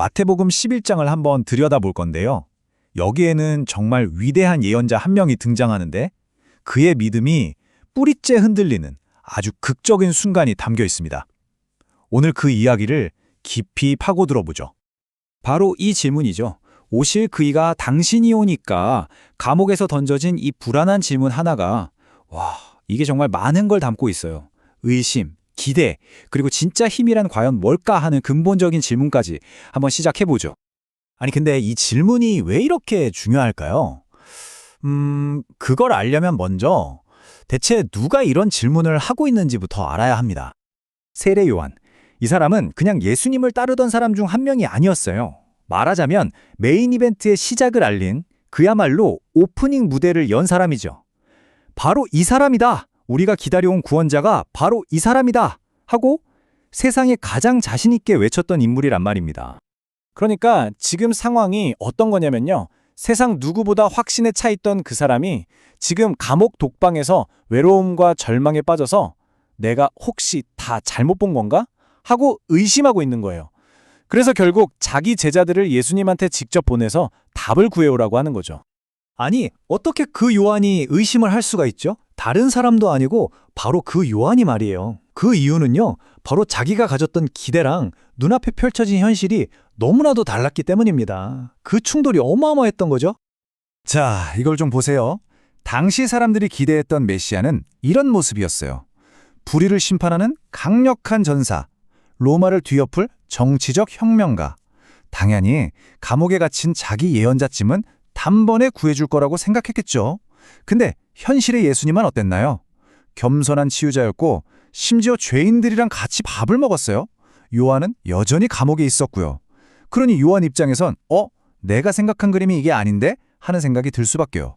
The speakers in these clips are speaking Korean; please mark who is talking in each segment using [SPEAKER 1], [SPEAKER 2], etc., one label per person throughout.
[SPEAKER 1] 마태복음 11장을 한번 들여다볼 건데요. 여기에는 정말 위대한 예언자 한 명이 등장하는데 그의 믿음이 뿌리째 흔들리는 아주 극적인 순간이 담겨 있습니다. 오늘 그 이야기를 깊이 파고들어 보죠.
[SPEAKER 2] 바로 이 질문이죠. 오실 그이가 당신이 오니까 감옥에서 던져진 이 불안한 질문 하나가 이게 정말 많은 걸 담고 있어요. 의심, 기대, 그리고 진짜 힘이란 과연 뭘까 하는 근본적인 질문까지 한번 시작해보죠.
[SPEAKER 1] 아니 근데 이 질문이 왜 이렇게 중요할까요? 그걸 알려면 먼저 대체 누가 이런 질문을 하고 있는지부터 알아야 합니다. 세례 요한. 이 사람은 그냥 예수님을 따르던 사람 중 한 명이 아니었어요. 말하자면 메인 이벤트의 시작을 알린 그야말로 오프닝 무대를 연 사람이죠. 바로 이 사람이다! 우리가 기다려온 구원자가 바로 이 사람이다! 하고 세상에 가장 자신 있게 외쳤던 인물이란 말입니다.
[SPEAKER 2] 그러니까 지금 상황이 어떤 거냐면요. 세상 누구보다 확신에 차 있던 그 사람이 지금 감옥 독방에서 외로움과 절망에 빠져서 내가 혹시 다 잘못 본 건가? 하고 의심하고 있는 거예요. 그래서 결국 자기 제자들을 예수님한테 직접 보내서 답을 구해오라고 하는 거죠.
[SPEAKER 1] 아니, 어떻게 그 요한이 의심을 할 수가 있죠? 다른 사람도 아니고 바로 그 요한이 말이에요. 그 이유는요, 바로 자기가 가졌던 기대랑 눈앞에 펼쳐진 현실이 너무나도 달랐기 때문입니다. 그 충돌이 어마어마했던 거죠. 자, 이걸 좀 보세요. 당시 사람들이 기대했던 메시아는 이런 모습이었어요. 불의를 심판하는 강력한 전사, 로마를 뒤엎을 정치적 혁명가. 당연히 감옥에 갇힌 자기 예언자쯤은 단번에 구해줄 거라고 생각했겠죠. 근데 현실의 예수님은 어땠나요? 겸손한 치유자였고 심지어 죄인들이랑 같이 밥을 먹었어요. 요한은 여전히 감옥에 있었고요. 그러니 요한 입장에선 내가 생각한 그림이 이게 아닌데? 하는 생각이 들 수밖에요.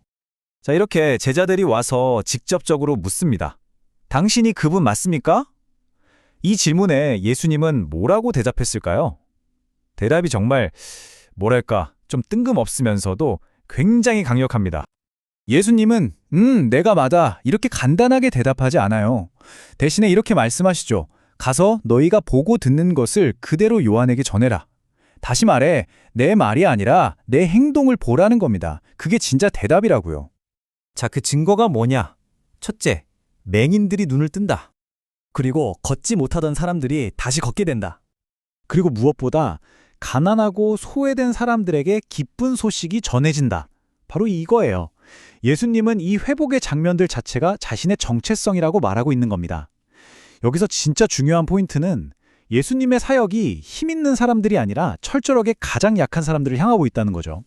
[SPEAKER 2] 자, 이렇게 제자들이 와서 직접적으로 묻습니다. 당신이 그분 맞습니까? 이 질문에 예수님은 뭐라고 대답했을까요? 대답이 정말 좀 뜬금없으면서도 굉장히 강력합니다.
[SPEAKER 1] 예수님은 내가 맞아 이렇게 간단하게 대답하지 않아요. 대신에 이렇게 말씀하시죠. 가서 너희가 보고 듣는 것을 그대로 요한에게 전해라. 다시 말해 내 말이 아니라 내 행동을 보라는 겁니다. 그게 진짜 대답이라고요.
[SPEAKER 2] 자, 그 증거가 뭐냐? 첫째, 맹인들이 눈을 뜬다. 그리고 걷지 못하던 사람들이 다시 걷게 된다.
[SPEAKER 1] 그리고 무엇보다 가난하고 소외된 사람들에게 기쁜 소식이 전해진다. 바로 이거예요. 예수님은 이 회복의 장면들 자체가 자신의 정체성이라고 말하고 있는 겁니다. 여기서 진짜 중요한 포인트는 예수님의 사역이 힘 있는 사람들이 아니라 철저하게 가장 약한 사람들을 향하고 있다는 거죠.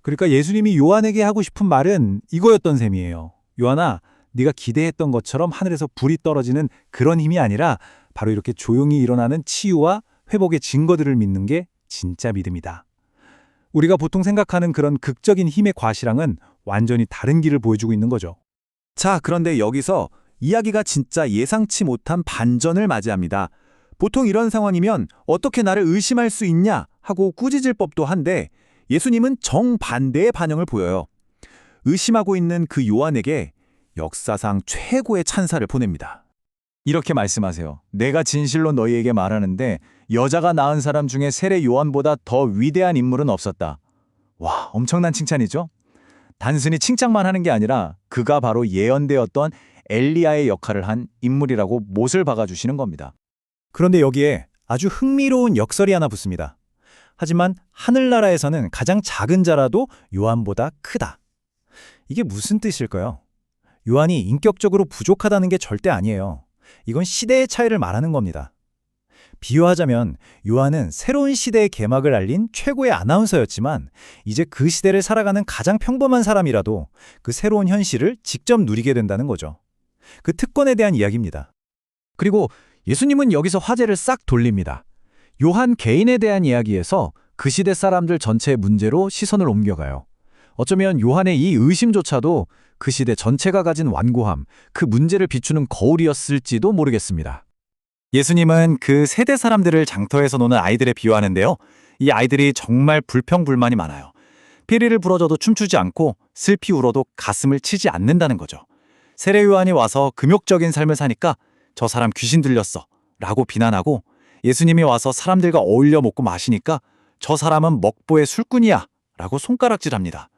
[SPEAKER 1] 그러니까 예수님이 요한에게 하고 싶은 말은 이거였던 셈이에요. 요한아, 네가 기대했던 것처럼 하늘에서 불이 떨어지는 그런 힘이 아니라 바로 이렇게 조용히 일어나는 치유와 회복의 증거들을 믿는 게 진짜 믿음이다. 우리가 보통 생각하는 그런 극적인 힘의 과시랑은 완전히 다른 길을 보여주고 있는 거죠. 자, 그런데 여기서 이야기가 진짜 예상치 못한 반전을 맞이합니다. 보통 이런 상황이면 어떻게 나를 의심할 수 있냐 하고 꾸짖을 법도 한데 예수님은 정반대의 반응을 보여요. 의심하고 있는 그 요한에게 역사상 최고의 찬사를 보냅니다. 이렇게 말씀하세요. 내가 진실로 너희에게 말하는데 여자가 낳은 사람 중에 세례 요한보다 더 위대한 인물은 없었다. 와, 엄청난 칭찬이죠? 단순히 칭찬만 하는 게 아니라 그가 바로 예언되었던 엘리야의 역할을 한 인물이라고 못을 박아주시는 겁니다. 그런데 여기에 아주 흥미로운 역설이 하나 붙습니다. 하지만 하늘나라에서는 가장 작은 자라도 요한보다 크다. 이게 무슨 뜻일까요? 요한이 인격적으로 부족하다는 게 절대 아니에요. 이건 시대의 차이를 말하는 겁니다. 비유하자면 요한은 새로운 시대의 개막을 알린 최고의 아나운서였지만 이제 그 시대를 살아가는 가장 평범한 사람이라도 그 새로운 현실을 직접 누리게 된다는 거죠. 그 특권에 대한 이야기입니다. 그리고 예수님은 여기서 화제를 싹 돌립니다. 요한 개인에 대한 이야기에서 그 시대 사람들 전체의 문제로 시선을 옮겨가요. 어쩌면 요한의 이 의심조차도 그 시대 전체가 가진 완고함, 그 문제를 비추는 거울이었을지도 모르겠습니다. 예수님은 그 세대 사람들을 장터에서 노는 아이들에 비유하는데요. 이 아이들이 정말 불평불만이 많아요. 피리를 부러져도 춤추지 않고 슬피 울어도 가슴을 치지 않는다는 거죠. 세례 요한이 와서 금욕적인 삶을 사니까 저 사람 귀신 들렸어 라고 비난하고 예수님이 와서 사람들과 어울려 먹고 마시니까 저 사람은 먹보의 술꾼이야 라고 손가락질합니다.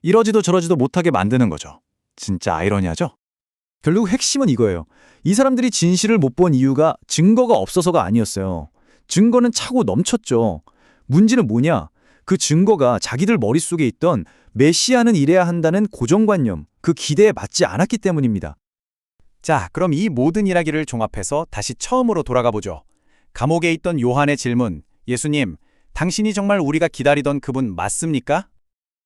[SPEAKER 1] 이러지도 저러지도 못하게 만드는 거죠. 진짜 아이러니하죠? 결국 핵심은 이거예요. 이 사람들이 진실을 못 본 이유가 증거가 없어서가 아니었어요. 증거는 차고 넘쳤죠. 문제는 뭐냐? 그 증거가 자기들 머릿속에 있던 메시아는 이래야 한다는 고정관념, 그 기대에 맞지 않았기 때문입니다.
[SPEAKER 2] 자, 그럼 이 모든 이야기를 종합해서 다시 처음으로 돌아가 보죠. 감옥에 있던 요한의 질문, 예수님, 당신이 정말 우리가 기다리던 그분 맞습니까?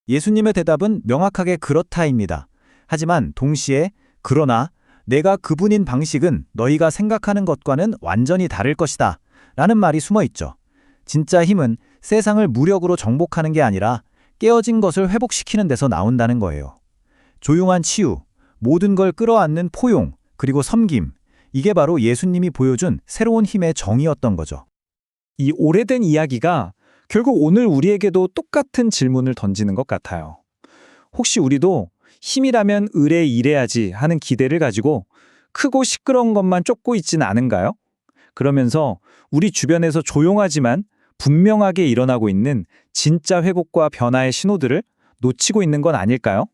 [SPEAKER 1] 예수님의 대답은 명확하게 그렇다입니다. 하지만 동시에 그러나 내가 그분인 방식은 너희가 생각하는 것과는 완전히 다를 것이다 라는 말이 숨어 있죠. 진짜 힘은 세상을 무력으로 정복하는 게 아니라 깨어진 것을 회복시키는 데서 나온다는 거예요. 조용한 치유, 모든 걸 끌어안는 포용, 그리고 섬김, 이게 바로 예수님이 보여준 새로운 힘의 정의였던 거죠.
[SPEAKER 2] 이 오래된 이야기가 결국 오늘 우리에게도 똑같은 질문을 던지는 것 같아요. 혹시 우리도 힘이라면 의뢰 일해야지 하는 기대를 가지고 크고 시끄러운 것만 쫓고 있지는 않은가요? 그러면서 우리 주변에서 조용하지만 분명하게 일어나고 있는 진짜 회복과 변화의 신호들을 놓치고 있는 건 아닐까요?